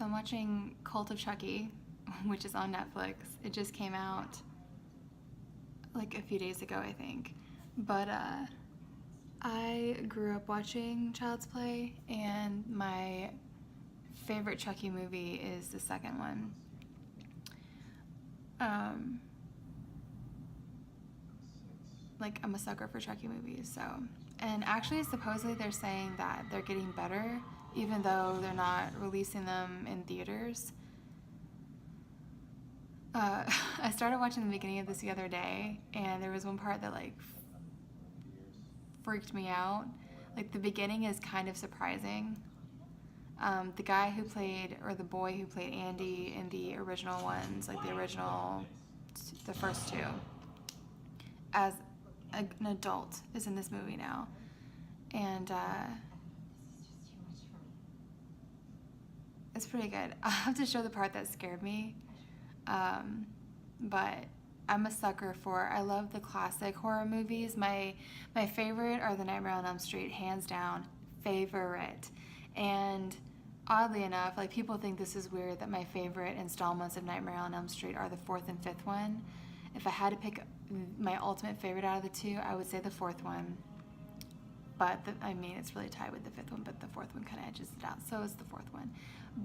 So I'm watching Cult of Chucky, which is on Netflix. It just came out like a few days ago, I think. But I grew up watching Child's Play, and my favorite Chucky movie is the second one. Like, I'm a sucker for Chucky movies, so. And actually, supposedly they're saying that they're getting better, even though they're not releasing them in theaters. I started watching the beginning of this the other day, and there was one part that like freaked me out. Like, the beginning is kind of surprising. The guy who played, or the boy who played Andy in the original ones, like the first two, as an adult, is in this movie now. And it's pretty good. I'll have to show the part that scared me. But I'm a sucker for, I love the classic horror movies. My favorite are the Nightmare on Elm Street, hands down, favorite. And oddly enough, like, people think this is weird that my favorite installments of Nightmare on Elm Street are the fourth and fifth one. If I had to pick my ultimate favorite out of the two, I would say the fourth one. But I mean, it's really tied with the fifth one, but the fourth one kind of edges it out. So is the fourth one.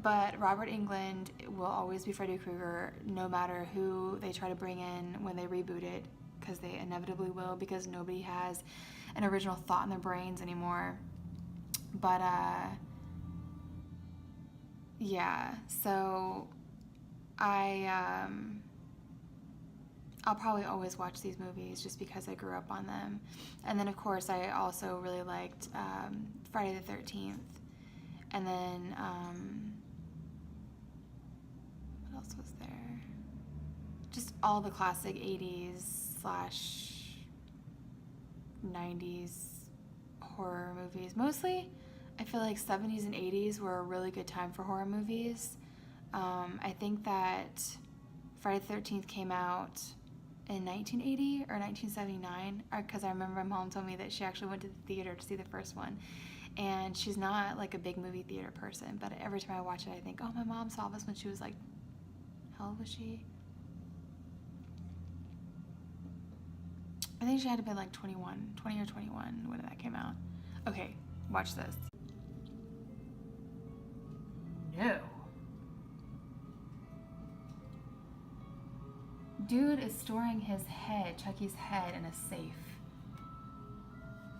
But Robert Englund will always be Freddy Krueger, no matter who they try to bring in when they reboot it, because they inevitably will, because nobody has an original thought in their brains anymore. But yeah, so I'll probably always watch these movies just because I grew up on them. And then, of course, I also really liked Friday the 13th. And then, what else was there? Just all the classic 80s/90s horror movies. Mostly, I feel like 70s and 80s were a really good time for horror movies. I think that Friday the 13th came out in 1980 or 1979, because I remember my mom told me that she actually went to the theater to see the first one. And she's not like a big movie theater person, but every time I watch it, I think, oh, my mom saw this when she was like, how old was she? I think she had to be like 20 or 21 when that came out. Okay, watch this. No. Dude is storing his head, Chucky's head, in a safe.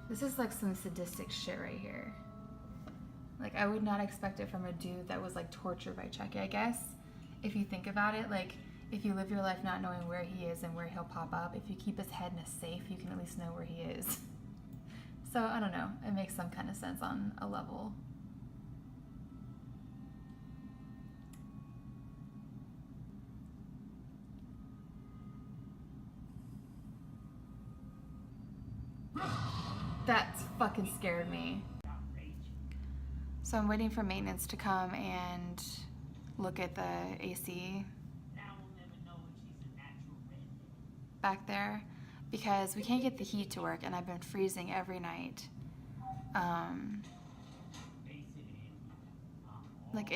This is like some sadistic shit right here. Like, I would not expect it from a dude that was like tortured by Chucky. I guess if you think about it, like, if you live your life not knowing where he is and where he'll pop up, if you keep his head in a safe, you can at least know where he is. So, I don't know. It makes some kind of sense on a level. That fucking scared me. So I'm waiting for maintenance to come and look at the AC back there, because we can't get the heat to work, and I've been freezing every night. Like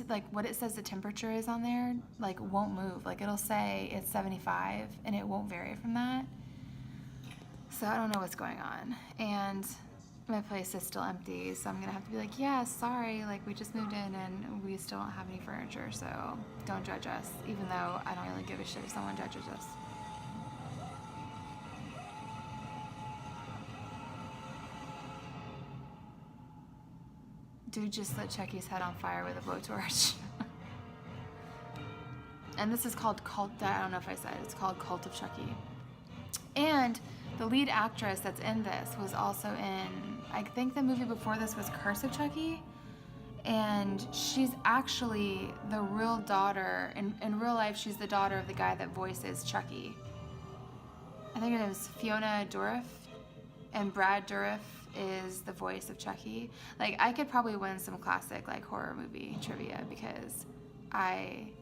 like what it says the temperature is on there, like, won't move. Like, it'll say it's 75 and it won't vary from that. So I don't know what's going on, and my place is still empty, so I'm gonna have to be like, yeah, sorry, like, we just moved in and we still don't have any furniture, so don't judge us, even though I don't really give a shit if someone judges us. Dude just lit Chucky's head on fire with a blowtorch. And this is called Cult, I don't know if I said, it's called Cult of Chucky. And the lead actress that's in this was also in, I think the movie before this was Curse of Chucky. And she's actually the real daughter, in real life, she's the daughter of the guy that voices Chucky. I think her name is Fiona Dourif, and Brad Dourif is the voice of Chucky. Like, I could probably win some classic, like, horror movie trivia, because I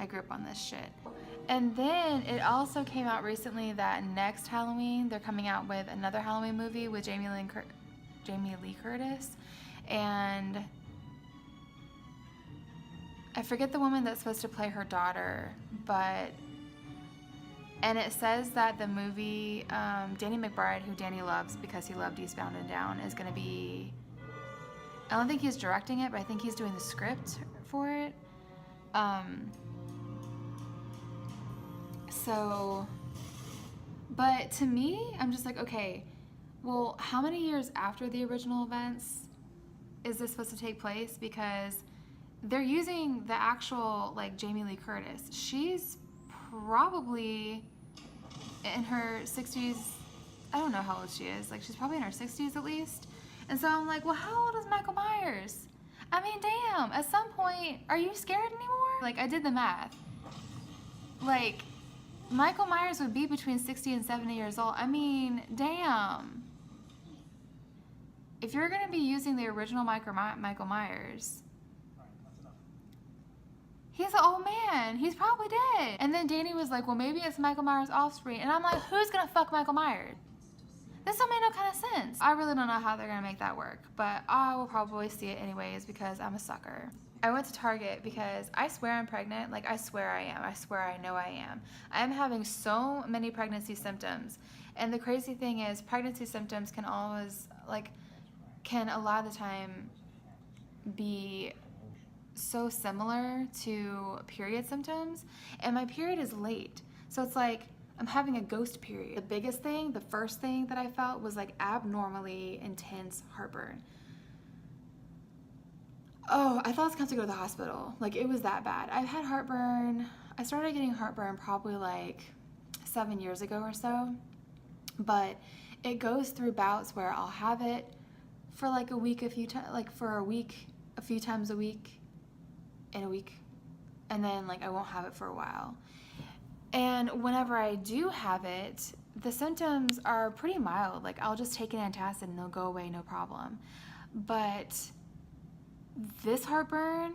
grew up on this shit. And then it also came out recently that next Halloween they're coming out with another Halloween movie with Jamie Lee Curtis, and I forget the woman that's supposed to play her daughter, and it says that the movie, Danny McBride, who Danny loves because he loved Eastbound and Down, is going to be, I don't think he's directing it, but I think he's doing the script for it. So, but to me, I'm just like, okay, well, how many years after the original events is this supposed to take place? Because they're using the actual, like, Jamie Lee Curtis. She's probably in her 60s. I don't know how old she is. Like, she's probably in her 60s at least. And so I'm like, well, how old is Michael Myers? I mean, damn, at some point, are you scared anymore? Like, I did the math. Like, Michael Myers would be between 60 and 70 years old. I mean, damn. If you're going to be using the original Michael Myers, he's an old man. He's probably dead. And then Danny was like, well, maybe it's Michael Myers' offspring. And I'm like, who's going to fuck Michael Myers? This don't make no kind of sense. I really don't know how they're going to make that work. But I will probably see it anyways because I'm a sucker. I went to Target because I swear I'm pregnant. Like, I swear I am. I swear I know I am. I am having so many pregnancy symptoms. And the crazy thing is, pregnancy symptoms can always, like, can a lot of the time be so similar to period symptoms. And my period is late. So it's like I'm having a ghost period. The biggest thing, the first thing that I felt was like abnormally intense heartburn. Oh, I thought I was going to go to the hospital. Like, it was that bad. I've had heartburn. I started getting heartburn probably like 7 years ago or so. But it goes through bouts where I'll have it for like a week, a few times a week in a week. And then like I won't have it for a while. And whenever I do have it, the symptoms are pretty mild. Like, I'll just take an antacid and they'll go away, no problem. But this heartburn,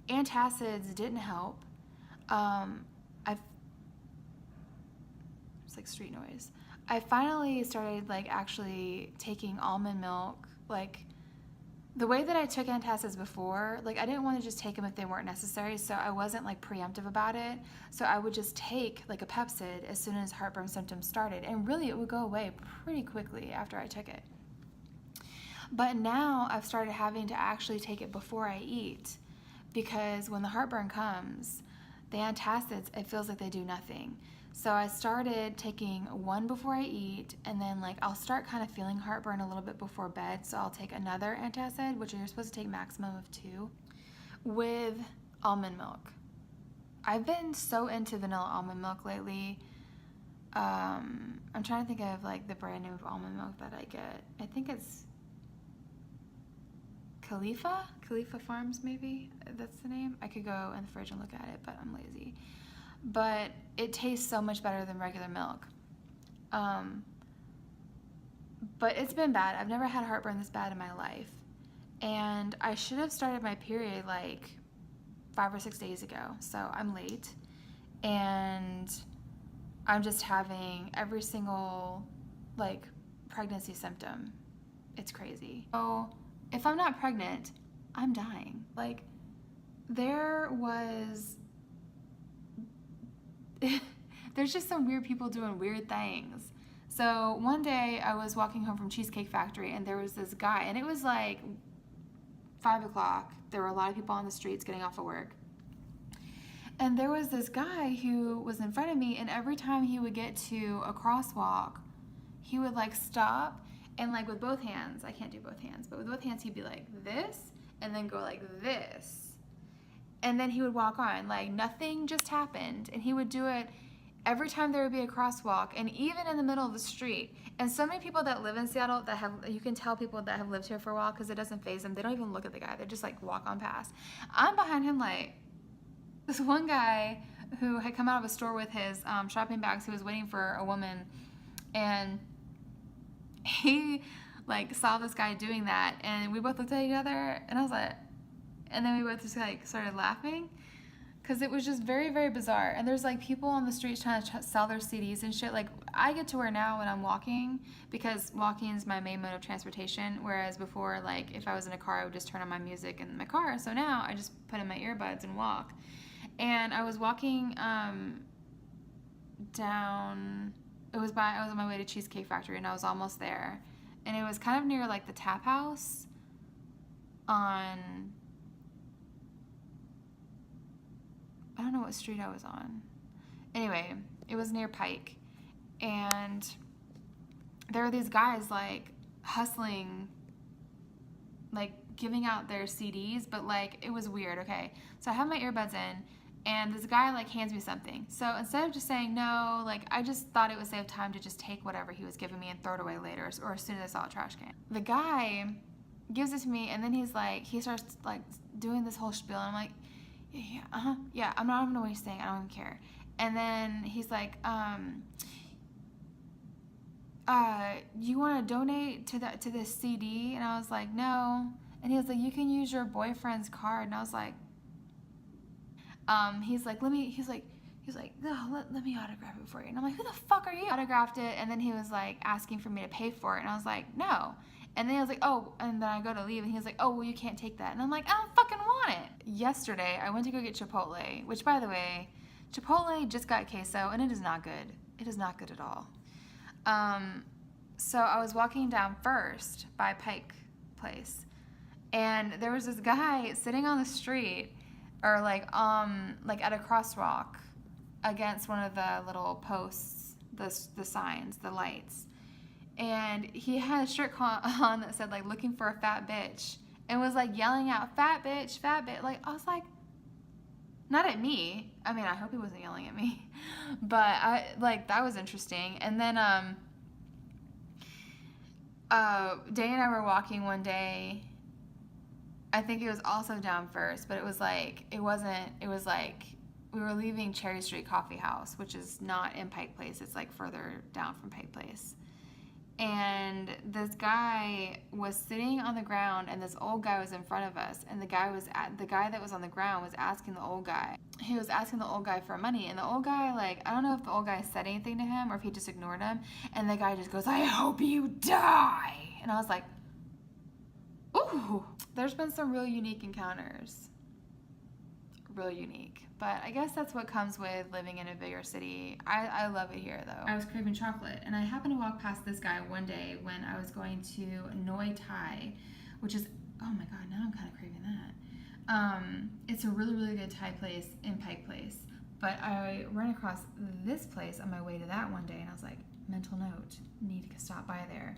antacids didn't help. It's like street noise. I finally started like actually taking almond milk. Like, the way that I took antacids before, like, I didn't want to just take them if they weren't necessary, so I wasn't like preemptive about it. So I would just take like a Pepcid as soon as heartburn symptoms started, and really it would go away pretty quickly after I took it. But now I've started having to actually take it before I eat, because when the heartburn comes, the antacids, it feels like they do nothing. So I started taking one before I eat, and then like I'll start kind of feeling heartburn a little bit before bed, so I'll take another antacid, which you're supposed to take maximum of 2, with almond milk. I've been so into vanilla almond milk lately. I'm trying to think of like the brand name of almond milk that I get. I think it's Khalifa Farms, maybe that's the name. I could go in the fridge and look at it, but I'm lazy. But it tastes so much better than regular milk. But it's been bad. I've never had heartburn this bad in my life. And I should have started my period like 5 or 6 days ago. So I'm late. And I'm just having every single like pregnancy symptom. It's crazy. So if I'm not pregnant, I'm dying. Like, there's just some weird people doing weird things. So one day I was walking home from Cheesecake Factory, and there was this guy, and it was like 5 o'clock. There were a lot of people on the streets getting off of work. And there was this guy who was in front of me, and every time he would get to a crosswalk, he would like stop, and like with both hands, I can't do both hands, but with both hands he'd be like this, and then go like this. And then he would walk on, like nothing just happened. And he would do it every time there would be a crosswalk, and even in the middle of the street. And so many people that live in Seattle you can tell people that have lived here for a while because it doesn't faze them. They don't even look at the guy. They just like walk on past. I'm behind him like, this one guy who had come out of a store with his shopping bags, he was waiting for a woman, and he like saw this guy doing that, and we both looked at each other, and I was like, and then we both just like started laughing. Because it was just very, very bizarre. And there's like people on the streets trying to sell their CDs and shit. Like, I get to where now when I'm walking, because walking is my main mode of transportation. Whereas before, like, if I was in a car, I would just turn on my music in my car. So now I just put in my earbuds and walk. And I was walking down, I was on my way to Cheesecake Factory, and I was almost there. And it was kind of near like the Tap House on, I don't know what street I was on. Anyway, it was near Pike. And there were these guys like hustling, like giving out their CDs, but like it was weird. Okay, so I have my earbuds in, and this guy like hands me something. So instead of just saying no, like I just thought it would save time to just take whatever he was giving me and throw it away later, or as soon as I saw a trash can. The guy gives it to me, and then he starts like doing this whole spiel, and I'm like, yeah, I'm not even gonna waste thing. I don't even care. And then he's like, you want to donate to this CD? And I was like, no. And he was like, you can use your boyfriend's card. And I was like, he's like, let me autograph it for you. And I'm like, who the fuck are you? Autographed it, and then he was like asking for me to pay for it, and I was like, no. And then I was like, oh, and then I go to leave, and he was like, oh, well, you can't take that. And I'm like, I don't fucking want it. Yesterday, I went to go get Chipotle, which, by the way, Chipotle just got queso, and it is not good. It is not good at all. So I was walking down First by Pike Place, and there was this guy sitting on the street, or like at a crosswalk against one of the little posts, the signs, the lights. And he had a shirt on that said like looking for a fat bitch, and was like yelling out fat bitch, fat bitch. Like I was like, not at me. I mean, I hope he wasn't yelling at me, but I like that was interesting. And then Day and I were walking one day. I think it was also down First, but it was like we were leaving Cherry Street Coffee House, which is not in Pike Place. It's like further down from Pike Place. And this guy was sitting on the ground, and this old guy was in front of us. And the guy that was on the ground was asking the old guy. He was asking the old guy for money, and the old guy, like, I don't know if the old guy said anything to him or if he just ignored him. And the guy just goes, "I hope you die." And I was like, ooh. There's been some real unique encounters. Real unique. But I guess that's what comes with living in a bigger city. I love it here, though. I was craving chocolate, and I happened to walk past this guy one day when I was going to Noi Thai, which is, oh my god, now I'm kind of craving that. It's a really, really good Thai place in Pike Place. But I ran across this place on my way to that one day, and I was like, mental note, need to stop by there.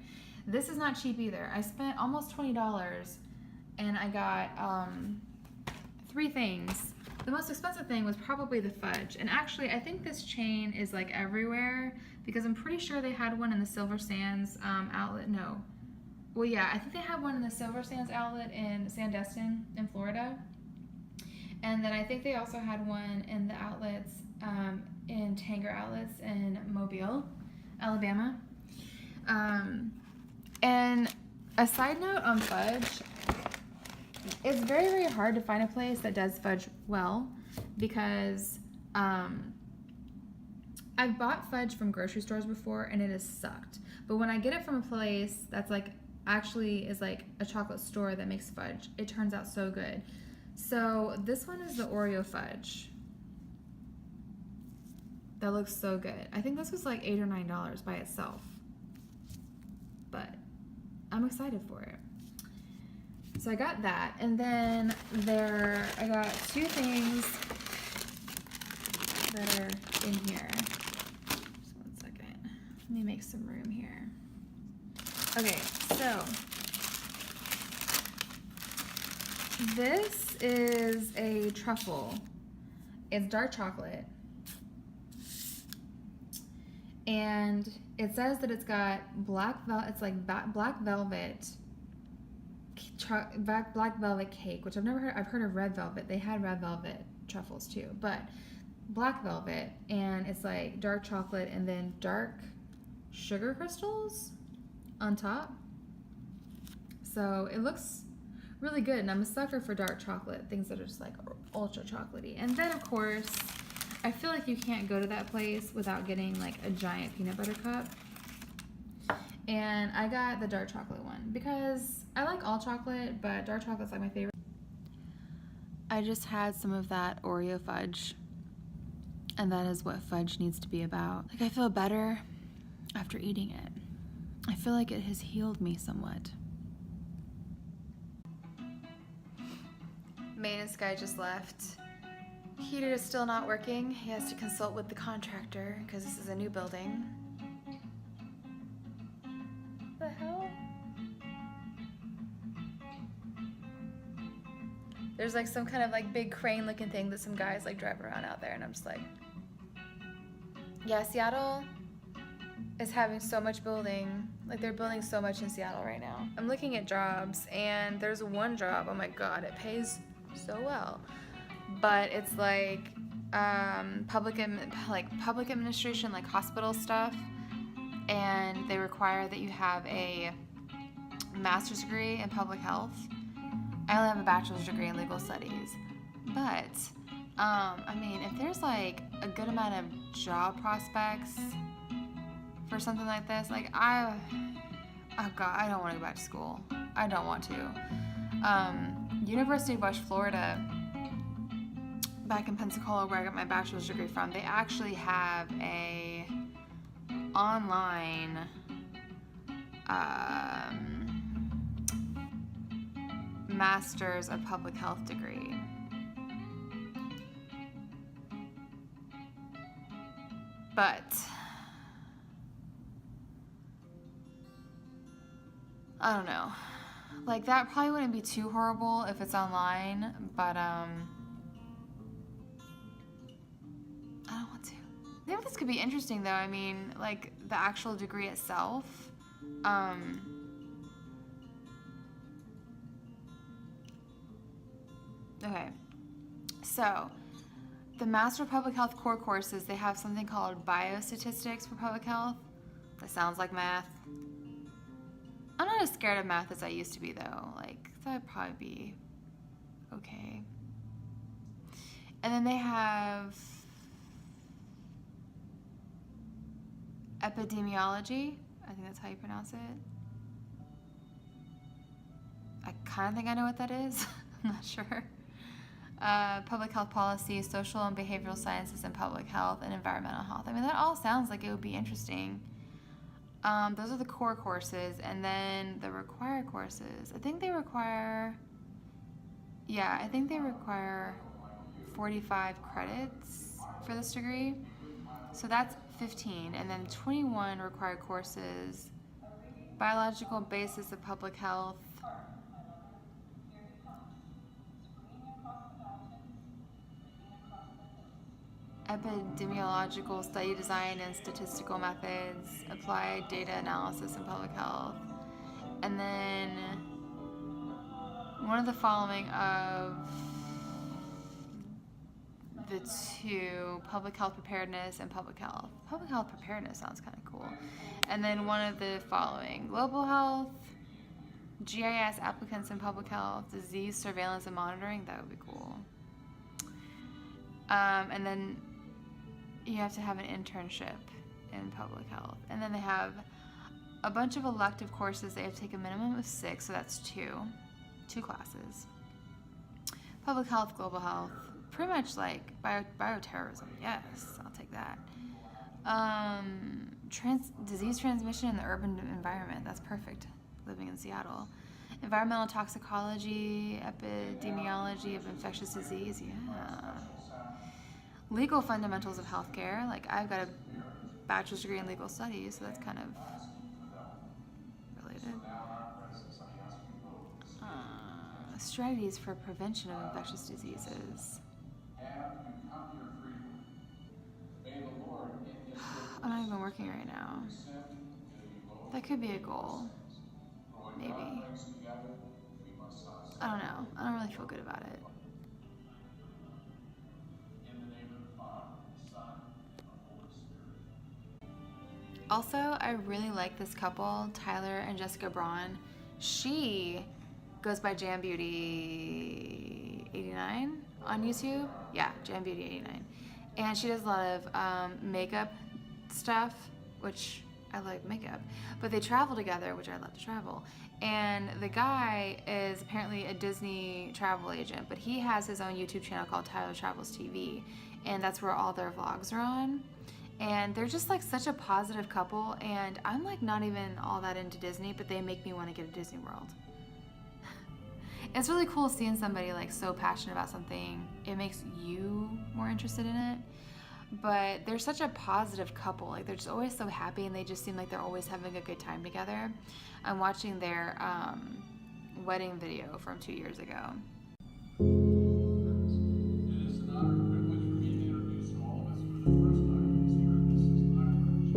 This is not cheap either. I spent almost $20, and I got 3 things. The most expensive thing was probably the fudge. And actually, I think this chain is like everywhere, because I'm pretty sure they had one in the Silver Sands outlet. No. Well, yeah, I think they had one in the Silver Sands outlet in Sandestin in Florida. And then I think they also had one in the outlets in Tanger Outlets in Mobile, Alabama. And a side note on fudge, it's very, very hard to find a place that does fudge well, because I've bought fudge from grocery stores before and it has sucked. But when I get it from a place that's like actually is like a chocolate store that makes fudge, it turns out so good. So this one is the Oreo fudge. That looks so good. I think this was like $8 or $9 by itself, but I'm excited for it. So I got that, and then I got 2 things that are in here. Just one second. Let me make some room here. Okay, so this is a truffle. It's dark chocolate, and it says that it's got black velvet. It's like black velvet. Black velvet cake, which I've never heard. I've heard of red velvet. They had red velvet truffles too, but black velvet, and it's like dark chocolate and then dark sugar crystals on top. So it looks really good. And I'm a sucker for dark chocolate, things that are just like ultra chocolatey. And then, of course, I feel like you can't go to that place without getting like a giant peanut butter cup. And I got the dark chocolate one because I like all chocolate, but dark chocolate's like my favorite. I just had some of that Oreo fudge, and that is what fudge needs to be about. Like, I feel better after eating it. I feel like it has healed me somewhat. Maintenance guy just left. Heater is still not working. He has to consult with the contractor because this is a new building. The hell? There's like some kind of like big crane looking thing that some guys like drive around out there, and I'm just like, yeah, Seattle is having so much building. Like, they're building so much in Seattle right now. I'm looking at jobs, and there's one job, oh my god, it pays so well, but it's like public administration, like hospital stuff, and they require that you have a master's degree in public health. I only have a bachelor's degree in legal studies, but I mean, if there's like a good amount of job prospects for something like this, like oh god, I don't want to go back to school. I don't want to. University of West Florida, back in Pensacola, where I got my bachelor's degree from, they actually have a online Master's of Public Health degree. But I don't know. Like, that probably wouldn't be too horrible if it's online, but I don't want to. Maybe this could be interesting though. I mean, like, the actual degree itself. Okay. So, the Master of Public Health core courses, they have something called Biostatistics for Public Health. That sounds like math. I'm not as scared of math as I used to be, though. Like, that'd probably be okay. And then they have epidemiology. I think that's how you pronounce it. I kind of think I know what that is. I'm not sure. Public health policy, social and behavioral sciences and public health, and environmental health. I mean, that all sounds like it would be interesting. Those are the core courses, and then the required courses. I think they require 45 credits for this degree. So that's 15, and then 21 required courses. Biological basis of public health. Epidemiological study design and statistical methods, applied data analysis in public health, and then one of the following of the two, public health preparedness and public health. Public health preparedness sounds kind of cool. And then one of the following, global health, GIS applicants in public health, disease surveillance and monitoring, that would be cool. And then you have to have an internship in public health. And then they have a bunch of elective courses. They have to take a minimum of 6, so that's two classes. Public health, global health, pretty much like bioterrorism. Yes, I'll take that. Disease transmission in the urban environment. That's perfect, living in Seattle. Environmental toxicology, epidemiology of infectious disease. Yeah. Legal fundamentals of healthcare. Like, I've got a bachelor's degree in legal studies, so that's kind of related. Strategies for prevention of infectious diseases. I'm not even working right now. That could be a goal. Maybe. I don't know. I don't really feel good about it. Also, I really like this couple, Tyler and Jessica Braun. She goes by Jam Beauty 89 on YouTube. Yeah, Jam Beauty 89. And she does a lot of makeup stuff, which I like makeup. But they travel together, which I love to travel. And the guy is apparently a Disney travel agent, but he has his own YouTube channel called Tyler Travels TV. And that's where all their vlogs are on. And they're just like such a positive couple. And I'm like not even all that into Disney, but they make me want to get a Disney World. It's really cool seeing somebody like so passionate about something. It makes you more interested in it. But they're such a positive couple. Like they're just always so happy, and they just seem like they're always having a good time together. I'm watching their wedding video from 2 years ago. It is an honor and privilege for me to introduce to all of us for the first time here, Mrs. Ira Jessica.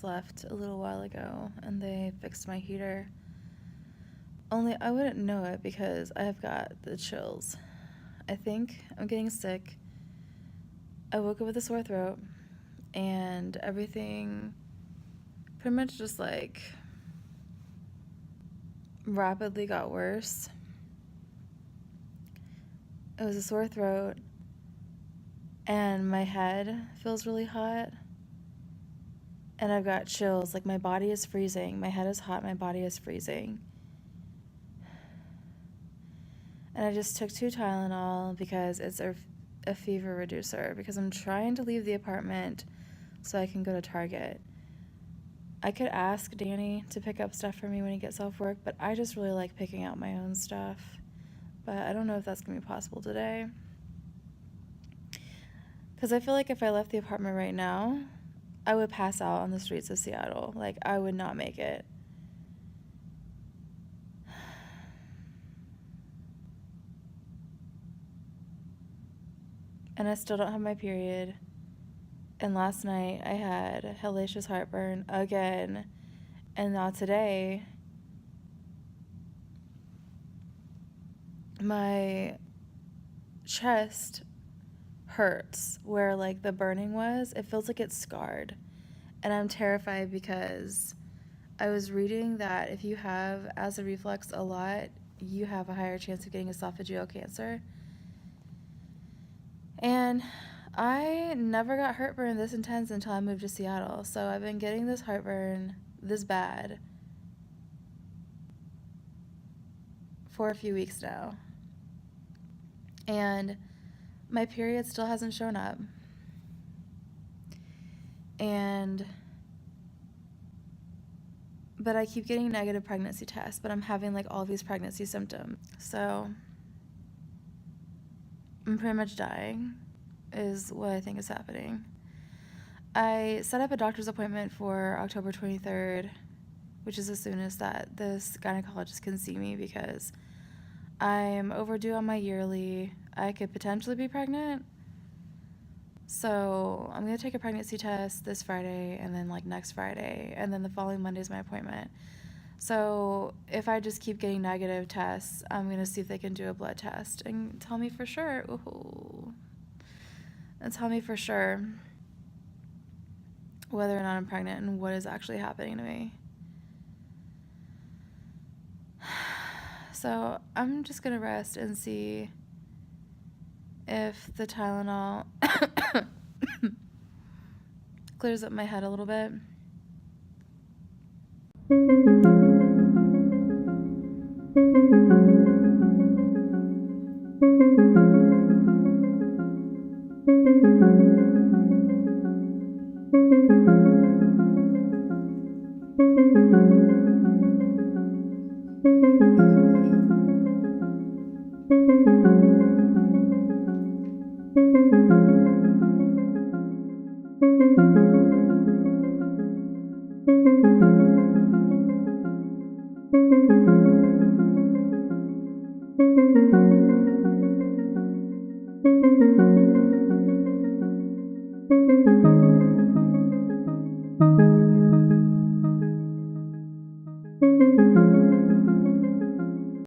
just left a little while ago and they fixed my heater. Only I wouldn't know it because I've got the chills. I think I'm getting sick. I woke up with a sore throat and everything pretty much just like rapidly got worse. It was a sore throat and my head feels really hot and I've got chills. Like my body is freezing. My head is hot, my body is freezing. And I just took 2 Tylenol because it's a fever reducer because I'm trying to leave the apartment so I can go to Target. I could ask Danny to pick up stuff for me when he gets off work, but I just really like picking out my own stuff. But I don't know if that's going to be possible today. Because I feel like if I left the apartment right now, I would pass out on the streets of Seattle. Like, I would not make it. And I still don't have my period. And last night I had hellacious heartburn again. And now today, my chest hurts where like the burning was. It feels like it's scarred. And I'm terrified because I was reading that if you have acid reflux a lot, you have a higher chance of getting esophageal cancer. And I never got heartburn this intense until I moved to Seattle. So I've been getting this heartburn this bad for a few weeks now. And my period still hasn't shown up. But I keep getting negative pregnancy tests, but I'm having like all these pregnancy symptoms. So I'm pretty much dying is what I think is happening. I set up a doctor's appointment for October 23rd, which is as soon as that this gynecologist can see me because I'm overdue on my yearly. I could potentially be pregnant. So I'm going to take a pregnancy test this Friday and then like next Friday. And then the following Monday is my appointment. So if I just keep getting negative tests, I'm going to see if they can do a blood test and tell me for sure. Ooh. And tell me for sure whether or not I'm pregnant and what is actually happening to me. So I'm just going to rest and see if the Tylenol clears up my head a little bit.